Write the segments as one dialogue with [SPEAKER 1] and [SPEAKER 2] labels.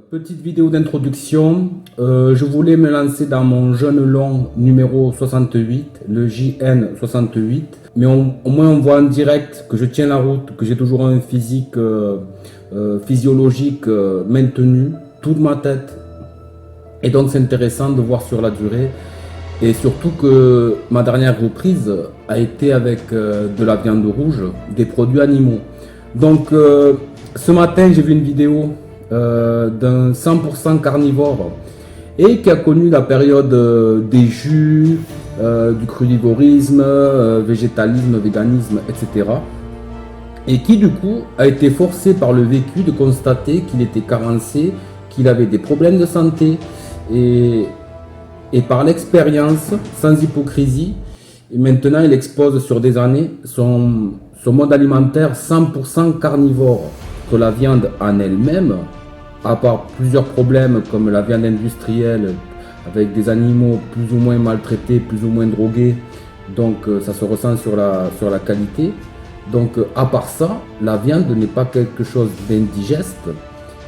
[SPEAKER 1] Petite vidéo d'introduction. Je voulais me lancer dans mon jeune long numéro 68, le JN 68. Mais au moins on voit en direct que je tiens la route, que j'ai toujours un physique physiologique maintenu, toute ma tête. Et donc c'est intéressant de voir sur la durée. Et surtout que ma dernière reprise a été avec de la viande rouge, des produits animaux. Donc ce matin j'ai vu une vidéo d'un 100% carnivore et qui a connu la période des jus, du crudivorisme, végétalisme, véganisme, etc. Et qui du coup a été forcé par le vécu de constater qu'il était carencé, qu'il avait des problèmes de santé et par l'expérience, sans hypocrisie, et maintenant il expose sur des années son mode alimentaire 100% carnivore, que la viande en elle-même, à part plusieurs problèmes comme la viande industrielle avec des animaux plus ou moins maltraités, plus ou moins drogués, donc ça se ressent sur la qualité. Donc à part ça, la viande n'est pas quelque chose d'indigeste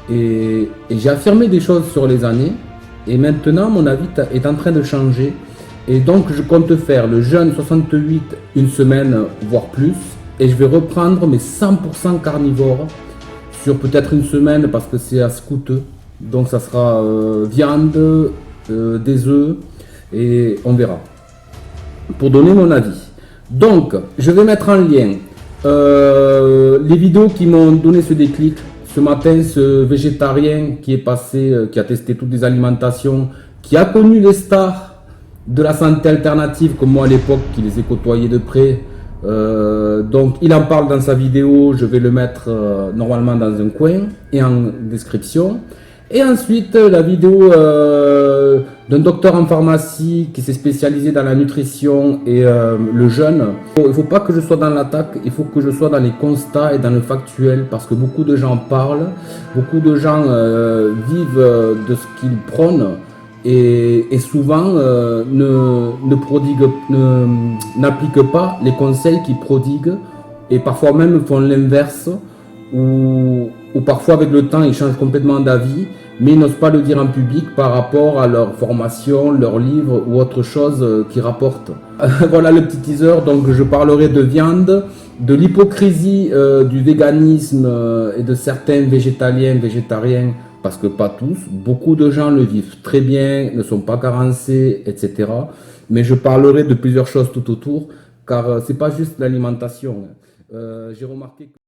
[SPEAKER 1] et j'ai affirmé des choses sur les années et maintenant mon avis est en train de changer et donc je compte faire le jeûne 68 une semaine voire plus et je vais reprendre mes 100% carnivores sur peut-être une semaine parce que c'est assez coûteux. Donc ça sera viande, des œufs et on verra. Pour donner mon avis. Donc je vais mettre en lien les vidéos qui m'ont donné ce déclic. Ce matin, ce végétarien qui est passé, qui a testé toutes les alimentations, qui a connu les stars de la santé alternative comme moi à l'époque, qui les ai côtoyés de près. Donc il en parle dans sa vidéo, je vais le mettre normalement dans un coin et en description. Et ensuite la vidéo d'un docteur en pharmacie qui s'est spécialisé dans la nutrition et le jeûne. Il ne faut pas que je sois dans l'attaque, il faut que je sois dans les constats et dans le factuel parce que beaucoup de gens parlent, beaucoup de gens vivent de ce qu'ils prônent. Et souvent n'appliquent pas les conseils qu'ils prodiguent et parfois même font l'inverse ou parfois avec le temps ils changent complètement d'avis mais ils n'osent pas le dire en public par rapport à leur formation, leur livre ou autre chose qui rapporte. Voilà le petit teaser, donc je parlerai de viande, de l'hypocrisie du véganisme et de certains végétariens parce que pas tous, beaucoup de gens le vivent très bien, ne sont pas carencés, etc. Mais je parlerai de plusieurs choses tout autour, car c'est pas juste l'alimentation. J'ai remarqué que